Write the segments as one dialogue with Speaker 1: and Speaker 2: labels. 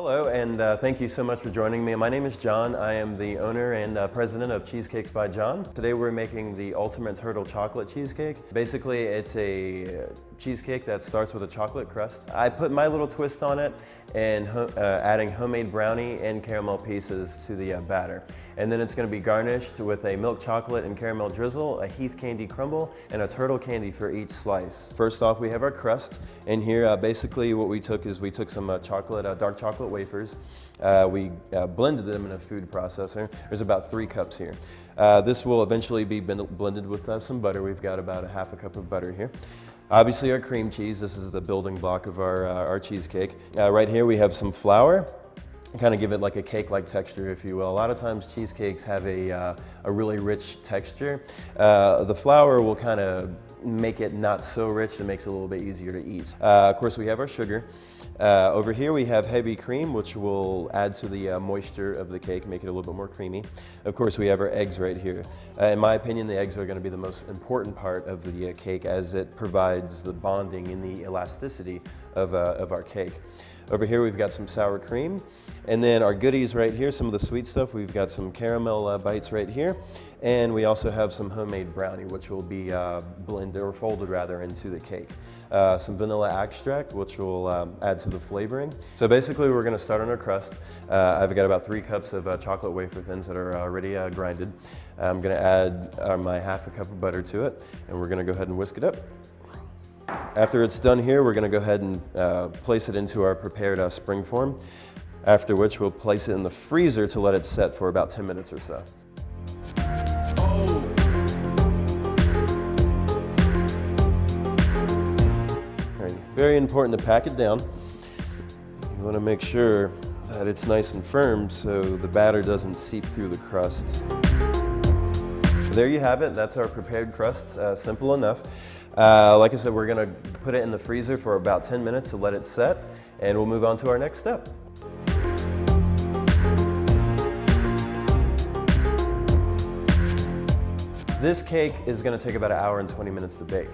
Speaker 1: Hello, and thank you so much for joining me. My name is John. I am the owner and president of Cheesecakes by John. Today we're making the ultimate turtle chocolate cheesecake. Basically, it's a cheesecake that starts with a chocolate crust. I put my little twist on it and adding homemade brownie and caramel pieces to the batter. And then it's going to be garnished with a milk chocolate and caramel drizzle, a Heath candy crumble, and a turtle candy for each slice. First off, we have our crust. And here, basically what we took is we took some dark chocolate wafers. We blended them in a food processor. There's about 3 cups here. This will eventually be blended with some butter. We've got about a half a cup of butter here. Obviously our cream cheese, this is the building block of our cheesecake. Right here we have some flour. Kind of give it like a cake-like texture, if you will. A lot of times cheesecakes have a really rich texture. The flour will kind of make it not so rich. It makes it a little bit easier to eat. Of course, we have our sugar. Over here we have heavy cream, which will add to the moisture of the cake, make it a little bit more creamy. Of course, we have our eggs right here. In my opinion, the eggs are going to be the most important part of the cake, as it provides the bonding and the elasticity of our cake. Over here we've got some sour cream, and then our goodies right here, some of the sweet stuff. We've got some caramel bites right here, and we also have some homemade brownie, which will be blended or folded rather into the cake. Some vanilla extract, which will add to the flavoring. So basically we're going to start on our crust. I've got about 3 cups of chocolate wafer thins that are already grinded. I'm going to add my half a cup of butter to it, and we're going to go ahead and whisk it up. After it's done here, we're going to go ahead and place it into our prepared spring form, after which we'll place it in the freezer to let it set for about 10 minutes or so. Right. Very important to pack it down. You want to make sure that it's nice and firm so the batter doesn't seep through the crust. There you have it. That's our prepared crust. Simple enough. Like I said, we're going to put it in the freezer for about 10 minutes to let it set, and we'll move on to our next step. This cake is going to take about 1 hour and 20 minutes to bake.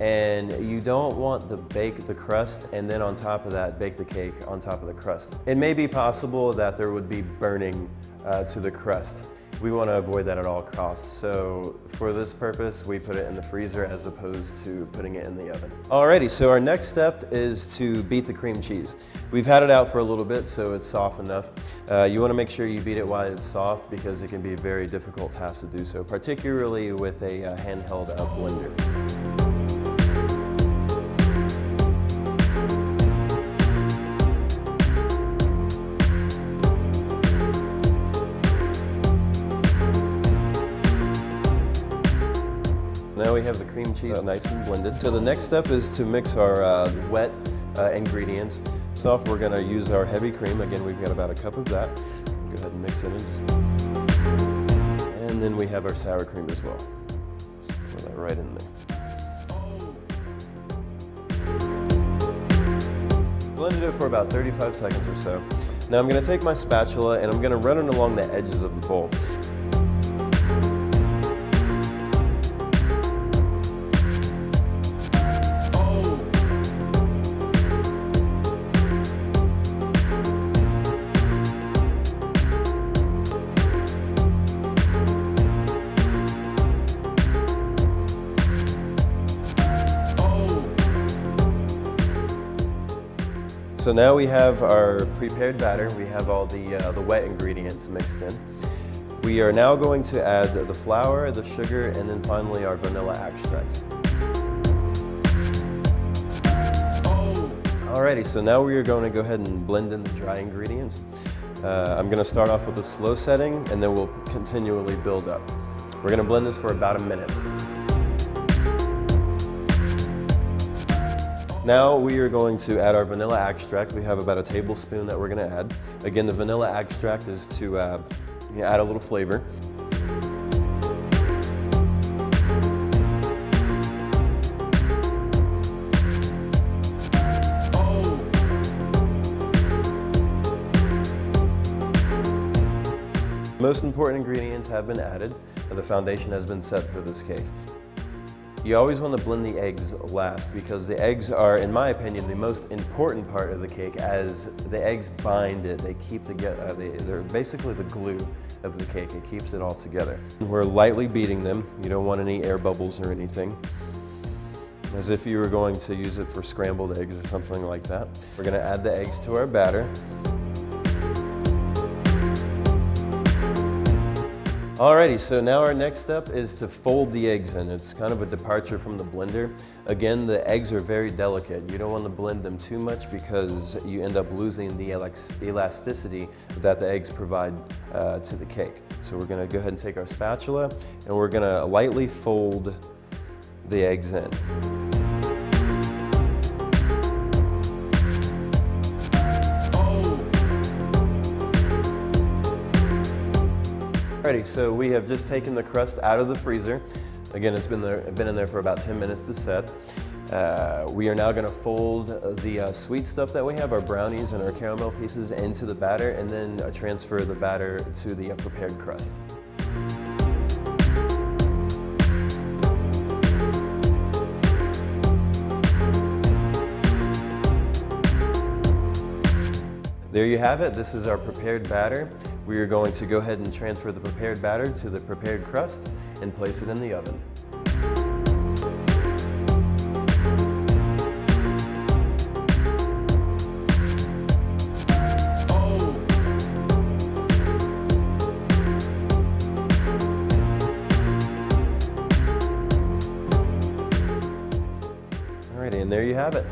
Speaker 1: And you don't want to bake the crust and then on top of that bake the cake on top of the crust. It may be possible that there would be burning to the crust. We want to avoid that at all costs. So for this purpose, we put it in the freezer as opposed to putting it in the oven. Alrighty, so our next step is to beat the cream cheese. We've had it out for a little bit, so it's soft enough. You want to make sure you beat it while it's soft because it can be a very difficult task to do so, particularly with a handheld blender. Now we have the cream cheese nice and blended. So the next step is to mix our wet ingredients. First off, we're going to use our heavy cream. Again, we've got about a cup of that. Go ahead and mix it in. And then we have our sour cream as well. Just pour that right in there. Blended it for about 35 seconds or so. Now I'm going to take my spatula and I'm going to run it along the edges of the bowl. So now we have our prepared batter. We have all the wet ingredients mixed in. We are now going to add the flour, the sugar, and then finally our vanilla extract. Alrighty, so now we are going to go ahead and blend in the dry ingredients. I'm going to start off with a slow setting, and then we'll continually build up. We're going to blend this for about a minute. Now we are going to add our vanilla extract. We have about a tablespoon that we're going to add. Again, the vanilla extract is to add a little flavor. Most important ingredients have been added, and the foundation has been set for this cake. You always want to blend the eggs last because the eggs are, in my opinion, the most important part of the cake, as the eggs bind it. They keep they're basically the glue of the cake. It keeps it all together. We're lightly beating them. You don't want any air bubbles or anything, as if you were going to use it for scrambled eggs or something like that. We're going to add the eggs to our batter. Alrighty, so now our next step is to fold the eggs in. It's kind of a departure from the blender. Again, the eggs are very delicate. You don't want to blend them too much because you end up losing the elasticity that the eggs provide to the cake. So we're going to go ahead and take our spatula and we're going to lightly fold the eggs in. Alrighty, so we have just taken the crust out of the freezer. Again, it's been in there for about 10 minutes to set. We are now going to fold the sweet stuff that we have, our brownies and our caramel pieces, into the batter, and then transfer the batter to the prepared crust. There you have it. This is our prepared batter. We are going to go ahead and transfer the prepared batter to the prepared crust and place it in the oven. Alrighty, and there you have it.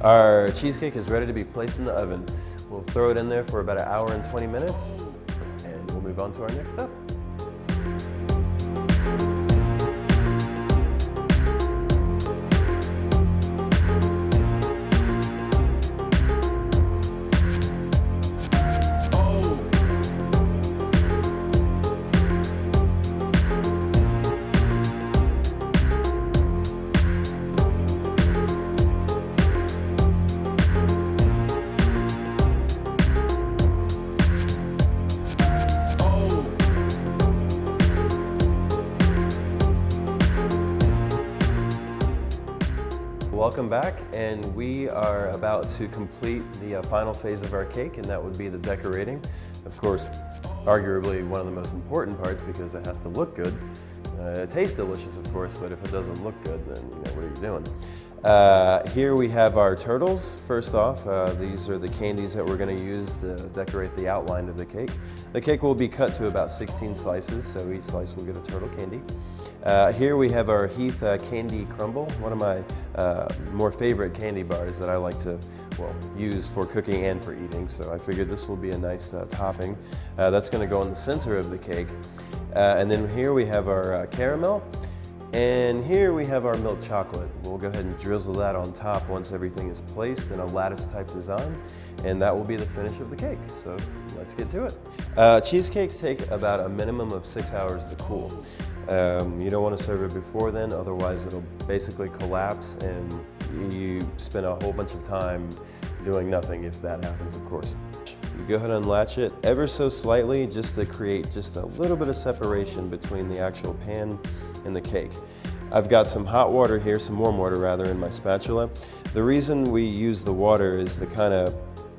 Speaker 1: Our cheesecake is ready to be placed in the oven. We'll throw it in there for about an hour and 20 minutes, and we'll move on to our next step. Welcome back, and we are about to complete the final phase of our cake, and that would be the decorating. Of course, arguably one of the most important parts because it has to look good. It tastes delicious, of course, but if it doesn't look good, then what are you doing? Here we have our turtles. First off, these are the candies that we're going to use to decorate the outline of the cake. The cake will be cut to about 16 slices, so each slice will get a turtle candy. Here we have our Heath Candy Crumble, one of my more favorite candy bars that I like to use for cooking and for eating, so I figured this will be a nice topping. That's going to go in the center of the cake. And then here we have our caramel, and here we have our milk chocolate. We'll go ahead and drizzle that on top once everything is placed in a lattice type design, and that will be the finish of the cake. So let's get to it. Cheesecakes take about a minimum of 6 hours to cool. You don't want to serve it before then, otherwise it'll basically collapse and you spend a whole bunch of time doing nothing if that happens, of course. You go ahead and latch it ever so slightly just to create just a little bit of separation between the actual pan and the cake. I've got some hot water here, some warm water rather, in my spatula. The reason we use the water is to kind of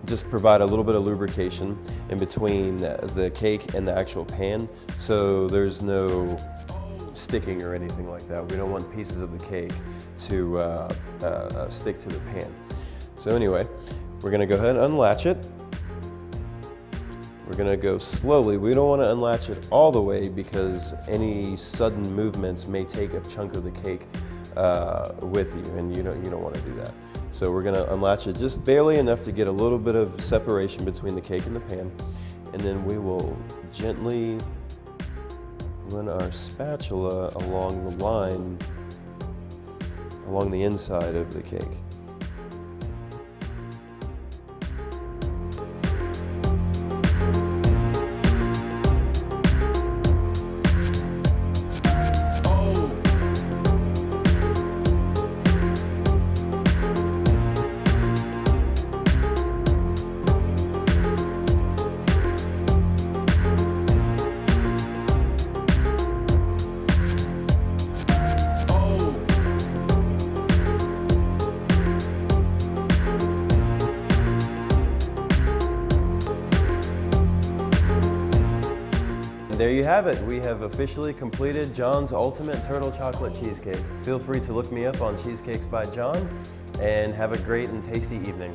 Speaker 1: just provide a little bit of lubrication in between the cake and the actual pan, so there's no sticking or anything like that. We don't want pieces of the cake to stick to the pan. So anyway, we're going to go ahead and unlatch it. We're going to go slowly. We don't want to unlatch it all the way because any sudden movements may take a chunk of the cake with you, and you don't want to do that. So we're going to unlatch it just barely enough to get a little bit of separation between the cake and the pan, and then we will gently run our spatula along the line, along the inside of the cake. there you have it. We have officially completed John's Ultimate Turtle Chocolate Cheesecake. Feel free to look me up on Cheesecakes by John, and have a great and tasty evening.